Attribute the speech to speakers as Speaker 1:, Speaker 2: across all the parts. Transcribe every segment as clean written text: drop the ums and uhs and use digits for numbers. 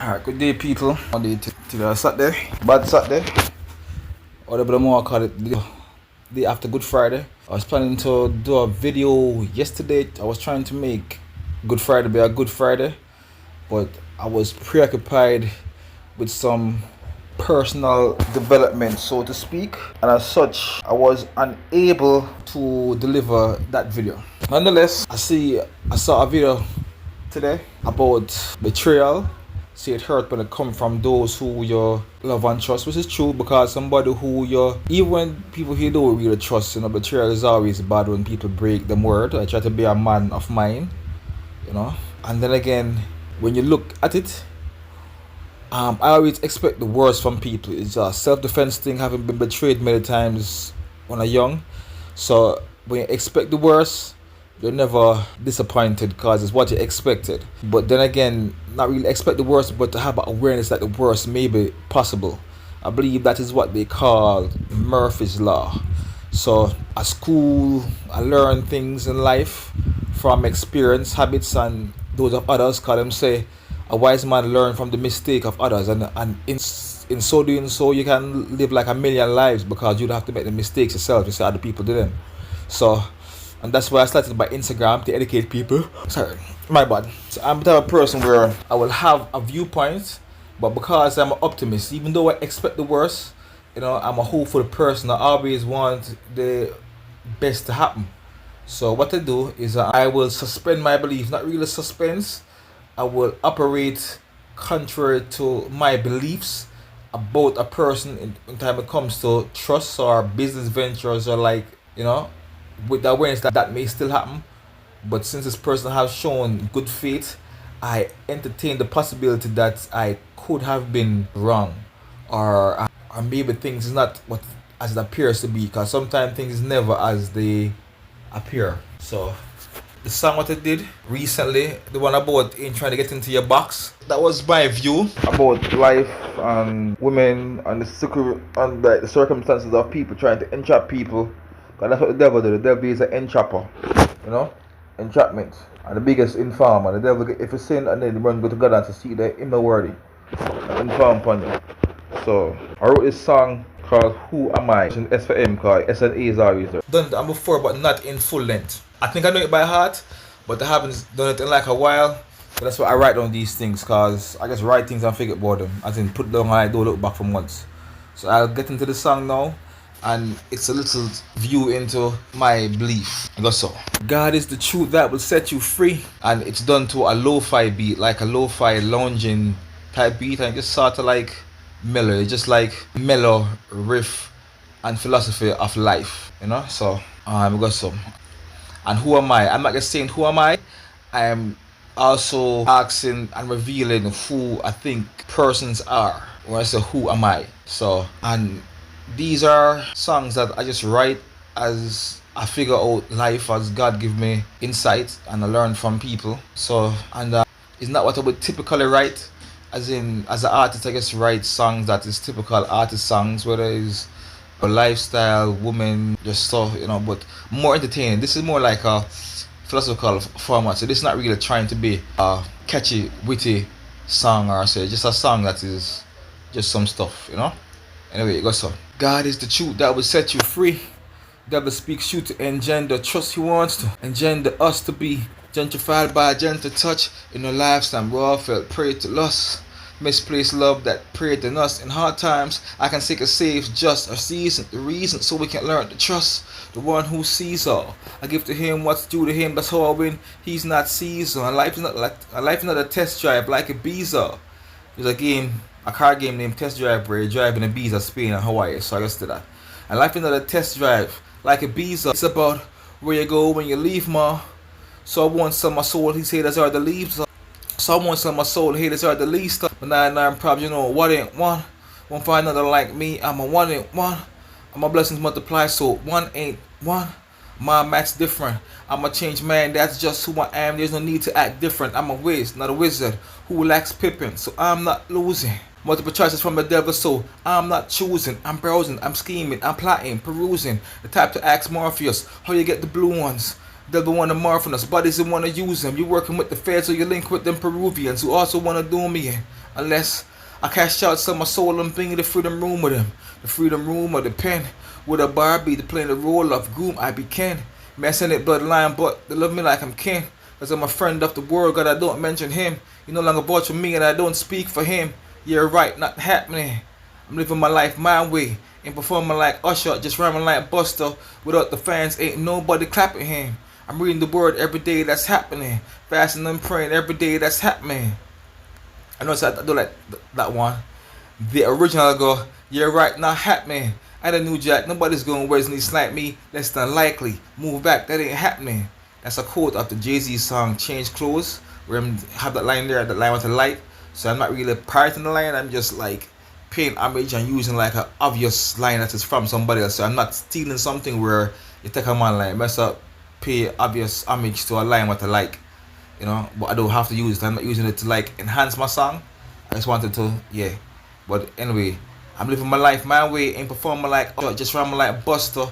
Speaker 1: Alright, good day people. Monday to Saturday. Bad Saturday. Whatever the more I call it, the day after Good Friday. I was planning to do a video yesterday. I was trying to make Good Friday be a Good Friday, but I was preoccupied with some personal development, so to speak, and as such I was unable to deliver that video. Nonetheless, I saw a video today about betrayal. See, it hurt when it come from those who you love and trust, which is true, because somebody who you, even when people who you don't really trust, betrayal is always bad when people break them word. I try to be a man of mine, and then again, when you look at it, I always expect the worst from people. It's a self-defense thing, having been betrayed many times when I'm young. So when you expect the worst, you're never disappointed because it's what you expected. But then again, not really expect the worst, but to have awareness that the worst may be possible. I believe that is what they call Murphy's Law. So at school, I learn things in life from experience, habits, and those of others. Call them say, a wise man learn from the mistake of others, and in so doing so, you can live like a million lives because you don't have to make the mistakes yourself. You see other people didn't. So. And that's why I started my Instagram to educate people. Sorry, my bad. So I'm the type of person where I will have a viewpoint, but because I'm an optimist, even though I expect the worst, I'm a hopeful person. I always want the best to happen. So what I do is I will suspend my belief, not really suspense. I will operate contrary to my beliefs about a person in time it comes to trust or business ventures, or with the awareness that may still happen. But since this person has shown good faith, I entertain the possibility that I could have been wrong, or maybe things is not what as it appears to be, because sometimes things is never as they appear. So the song what I did recently, the one about in trying to get into your box, that was my view about life and women and the circumstances of people trying to entrap people. Because that's what the devil do. The devil is an entrapper, entrapment. And the biggest informer. The devil, if you sin and then run go to God and to see the him worthy, inform upon you. So I wrote this song called Who Am I? In S for M, called S and A is always there. Done it before, but not in full length. I think I know it by heart, but I haven't done it in like a while. So that's why I write down these things, because I just write things and forget about them. As in, put it down and I don't look back for months. So I'll get into the song now. And it's a little view into my belief. It goes so. God is the truth that will set you free. And it's done to a lo-fi beat, like a lo-fi lounging type beat, and just sort of like mellow, just like mellow riff and philosophy of life, So it goes so. And who am I? I'm not just saying who am I. I am also asking and revealing who I think persons are when I say who am I. So, and these are songs that I just write as I figure out life, as God give me insight and I learn from people. So, and it's not what I would typically write. As an artist, I just write songs that is typical artist songs, whether it's a lifestyle, woman, just stuff, but more entertaining. This is more like a philosophical format. So this is not really trying to be a catchy, witty song, or say just a song that is just some stuff, Anyway, it goes so. God is the truth that will set you free. Devil speaks you to engender trust. He wants to engender us to be gentrified by a gentle touch. In our lifetime, we all felt prey to lust. Misplaced love that preyed on us in hard times. I can seek a safe, just, a season, the reason, so we can learn to trust the one who sees all. I give to him what's due to him. That's how I win. He's not Caesar. And life is not a test drive like a visa. There's a car game named Test Drive where you're driving a Ibiza, Spain and Hawaii, so I guess to that. And life is not a test drive like a Ibiza. It's about where you go when you leave, ma. So I won't sell my soul, his haters are the leaves. So I won't sell my soul, haters are the least. But 99 problems, what ain't one? Won't find another like me, I'm a one ain't one. And my blessings multiply, so one ain't one. My match different. I'm a changed man, that's just who I am. There's no need to act different. I'm a whiz, not a wizard who lacks pippin', so I'm not losing. Multiple choices from the devil, so I'm not choosing. I'm browsing, I'm scheming, I'm plotting, perusing. The type to ask Morpheus how you get the blue ones. Devil wanna morph on us, bodies that wanna use them. You working with the feds, so you link with them Peruvians who also wanna do me in. unless I cash out some of my soul and bring the freedom room with him. The freedom room or the pen with a Barbie to play the role of groom I be Ken. Messing it bloodline, but they love me like I'm kin. Cause I'm a friend of the world, God I don't mention him. He no longer bought for me and I don't speak for him. You're right, not happening. I'm living my life my way. Ain't performing like Usher, just rhyming like Buster. Without the fans, ain't nobody clapping him. I'm reading the word every day that's happening. Fasting and praying every day that's happening. I know I do like that one. The original go, you're right, not happening. I the new jack, nobody's going Wesley like me, less than likely. Move back, that ain't happening. That's a quote of the Jay-Z song Change Clothes, where I have that line there, that line with the light. So I'm not really parroting the line, I'm just like paying homage and using like an obvious line that is from somebody else. So I'm not stealing something where you take a man like mess up, pay obvious homage to a line with a like. You know, but I don't have to use it. I'm not using it to like enhance my song. I just wanted to, yeah. But anyway, I'm living my life my way, ain't performing like just rhyming like Buster.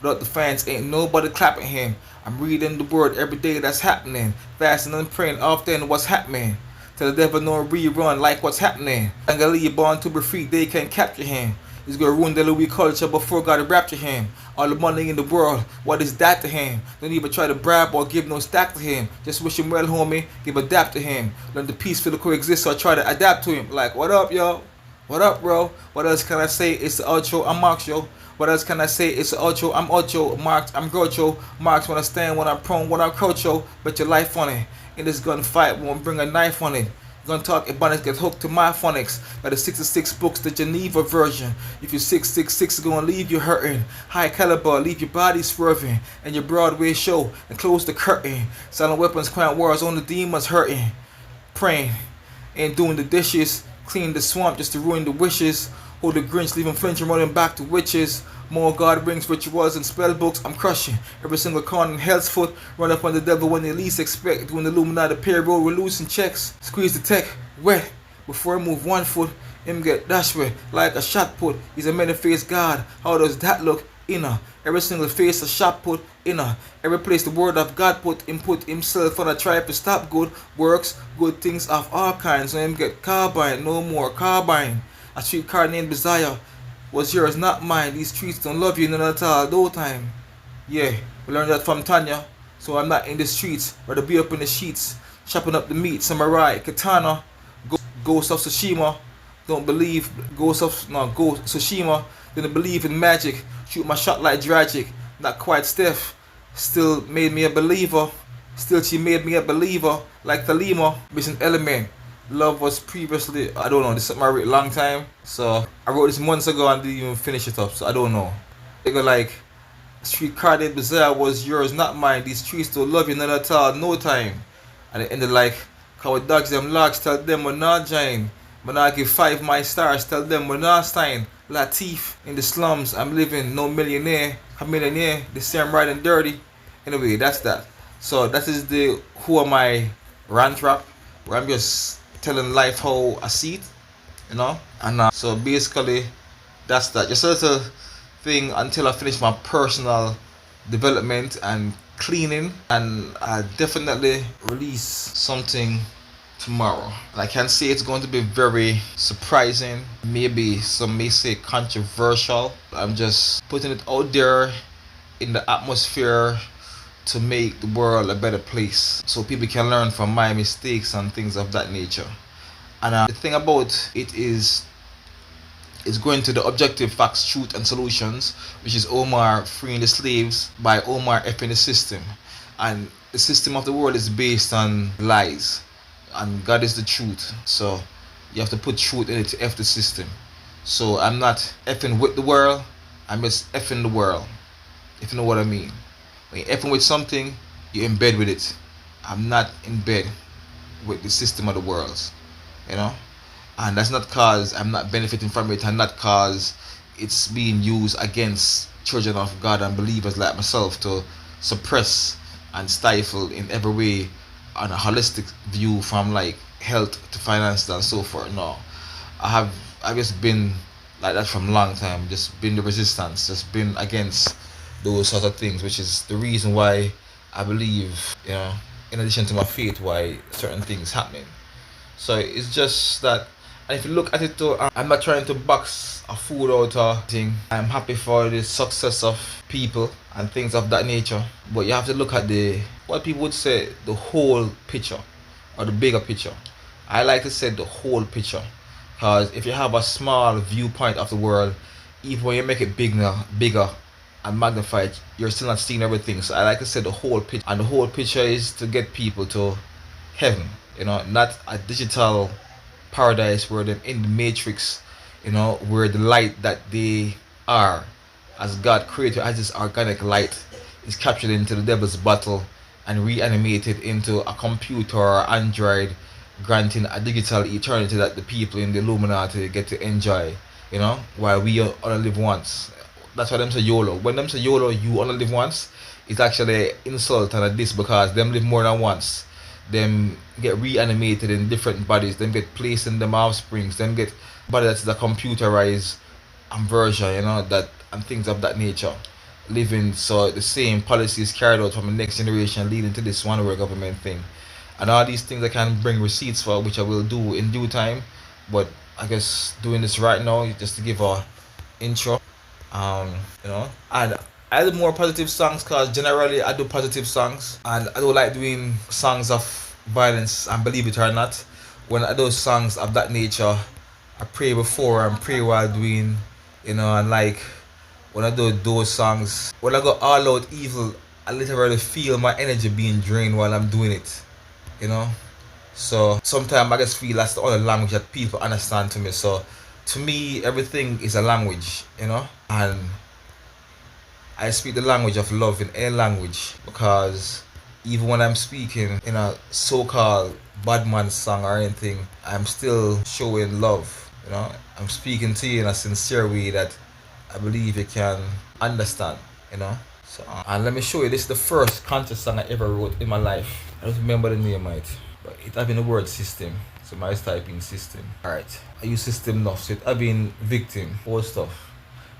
Speaker 1: Without the fans, ain't nobody clapping him. I'm reading the word every day that's happening. Fasting and praying often what's happening. Tell the devil no rerun like what's happening. And gonna leave born to be free, they can capture him. He's gonna ruin the Louis culture before God rapture him. All the money in the world, what is that to him? Don't even try to brag or give no stack to him. Just wish him well, homie. Give a dap to him. Learn the peaceful coexist or try to adapt to him. Like, what up, yo? What up, bro? What else can I say? It's the outro. I'm Marks, yo. What else can I say? It's the outro. I'm Ocho. Marks, I'm Groucho. Marks when I stand, when I'm prone, when I'm crouch, yo. Bet your life on it. In this gunfight, won't bring a knife on it. Gonna talk about it, get hooked to my phonics. Got the 66 books, the Geneva version. If you 666, gonna leave you hurting. High caliber, leave your body swerving. And your Broadway show, and close the curtain. Silent weapons, crown wars, on the demons hurting. Praying, and doing the dishes. Clean the swamp just to ruin the wishes. Hold the Grinch, leaving flinching, running back to witches. More God brings rituals and spell books. I'm crushing every single corner in hell's foot. Run up on the devil when they least expect. When the Illuminati payroll, we're losing checks. Squeeze the tech wet before I move 1 foot. Him get dashed with like a shot put. He's a many-faced God. How does that look? Inner. Every single face a shot put inner. Every place the word of God put himself on a tribe to stop good works, good things of all kinds. So him get carbine, no more carbine. A street car named Desire was yours, not mine. These streets don't love you none at all, no time. Yeah, we learned that from Tanya. So I'm not in the streets, rather be up in the sheets. Chopping up the meat, samurai, katana, ghost of Tsushima. Don't believe ghost of Tsushima. Didn't believe in magic. Shoot my shot like Dragic. Not quite stiff. Still made me a believer. Still she made me a believer. Like Thalima, missing element. Love was previously, I don't know, this is something I wrote a long time. So I wrote this months ago and didn't even finish it up, so I don't know. They go like, street car named Bizarre was yours, not mine. These streets don't love you none at all, no time. And it ended like, cause we dogs them logs, tell them we're not giant. But now I give 5 my stars, tell them we're not Stein. Latif, in the slums, I'm living, no millionaire. A millionaire, they say I'm riding dirty. Anyway, that's that. So that is the Who Am I rant rap, where I'm just telling life how I see it, you know. And so basically, that's that. Just a little thing until I finish my personal development and cleaning, and I definitely release something tomorrow. And I can say it's going to be very surprising, maybe some may say controversial. I'm just putting it out there in the atmosphere to make the world a better place so people can learn from my mistakes and things of that nature. And the thing about it is going to the objective facts, truth and solutions, which is Omar freeing the slaves by Omar effing the system. And the system of the world is based on lies, and God is the truth. So you have to put truth in it to F the system. So I'm not effing with the world, I'm just effing the world, if you know what I mean. When you're effing with something, you're in bed with it. I'm not in bed with the system of the world, you know. And that's not cause I'm not benefiting from it, and not cause it's being used against children of God and believers like myself to suppress and stifle in every way on a holistic view, from like health to finance and so forth. No, I've just been like that from a long time, just been the resistance, just been against those sort of things, which is the reason why I believe, you know, in addition to my faith, why certain things happening. So it's just that And if you look at it too, I'm not trying to box a food out or thing. I'm happy for the success of people and things of that nature. But you have to look at the, what people would say, the whole picture or the bigger picture. I like to say the whole picture. Because if you have a small viewpoint of the world, even when you make it bigger and magnify it, you're still not seeing everything. So I like to say the whole picture. And the whole picture is to get people to heaven. Not a digital paradise where they're in the matrix, where the light that they are, as God created as this organic light, is captured into the devil's bottle and reanimated into a computer or android, granting a digital eternity that the people in the Illuminati get to enjoy, while we only live once. That's why them say YOLO. When them say YOLO, you only live once, it's actually insult and a diss, because them live more than once. Them get reanimated in different bodies, them get placed in them offsprings, them get body that's the computerized version, that, and things of that nature. Living, so the same policies carried out from the next generation, leading to this one world government thing. And all these things I can bring receipts for, which I will do in due time. But I guess doing this right now just to give a intro. And I do more positive songs, because generally I do positive songs, and I don't like doing songs of violence. And believe it or not, when I do songs of that nature, I pray before and pray while doing, and like when I do those songs, when I go all out evil, I literally feel my energy being drained while I'm doing it, you know. So sometimes I just feel that's the only language that people understand to me. So to me, everything is a language, and I speak the language of love in any language, because even when I'm speaking in a so-called bad man song or anything, I'm still showing love, I'm speaking to you in a sincere way that I believe you can understand, So, and let me show you, this is the first conscious song I ever wrote in my life. I don't remember the name of it, but it have been the word system. So I type in system. Alright, I use system enough, so it have been victim, all stuff.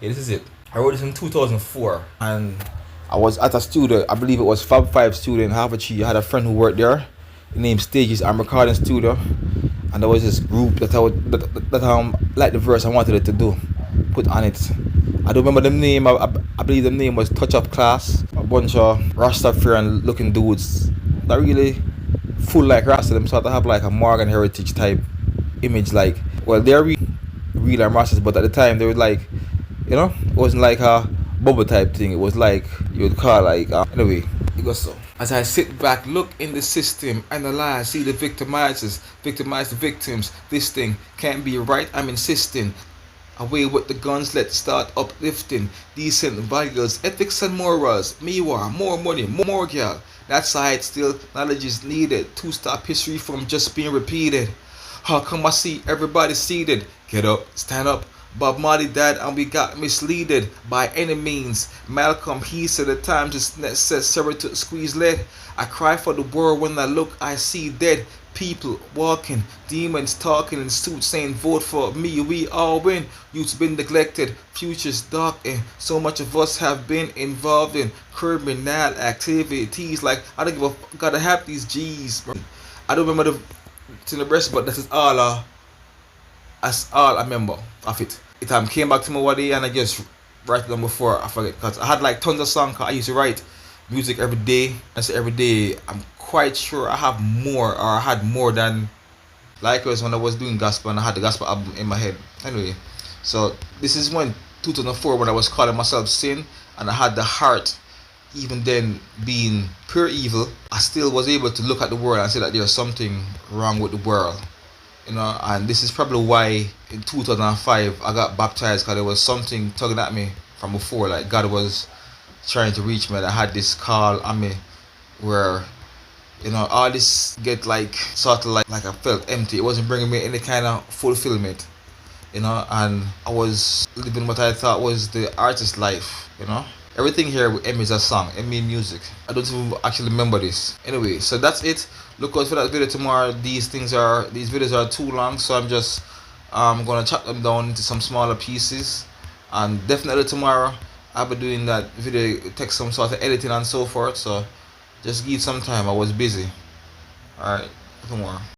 Speaker 1: Yeah, this is it. I wrote this in 2004, and I was at a studio, I believe it was Fab 5 studio in Harvard. I had a friend who worked there, named Stages. I'm recording studio, and there was this group that like the verse I wanted it to do, put on it. I don't remember the name. I believe the name was Touch Up Class. A bunch of Rastafarian looking dudes that really full like Rasta. Them sort of have like a Morgan Heritage type image, like, well, they're real and Rastas, but at the time they were like, it wasn't like a bubble type thing. It was like, you would call like, anyway, it goes so. As I sit back, look in the system, analyze, see the victimize the victims. This thing can't be right, I'm insisting. Away with the guns, let's start uplifting. Decent values, ethics and morals. Meanwhile, more money, more girl. That side still, knowledge is needed to stop history from just being repeated. How come I see everybody seated? Get up, stand up. Bob Marley died and we got misleaded by any means. Malcolm, he said at times it's necessary to squeeze lead. I cry for the world when I look, I see dead people walking, demons talking in suits saying vote for me, we all win. Youth's been neglected, future's dark, and so much of us have been involved in criminal activities. Like, I don't give a, gotta have these G's, bro. I don't remember the rest, but that's all I remember of it. It came back to me one day and I just write it down before I forget, because I had like tons of songs. I used to write music every day, and so every day I'm quite sure I have more, or I had more than, like it was when I was doing gospel and I had the gospel album in my head. Anyway, so this is when 2004, when I was calling myself sin, and I had the heart, even then being pure evil, I still was able to look at the world and say that there's something wrong with the world. And this is probably why in 2005 I got baptized, because there was something tugging at me from before, like God was trying to reach me. And I had this call on me where, all this get like sort of like I felt empty. It wasn't bringing me any kind of fulfillment, and I was living what I thought was the artist life, Everything here with Emmy is a song, Emmy music. I don't even actually remember this. Anyway, so that's it. Look out for that video tomorrow. These videos are too long, so I'm just gonna chop them down into some smaller pieces. And definitely tomorrow I'll be doing that video, take some sort of editing and so forth. So just give some time. I was busy. Alright, tomorrow.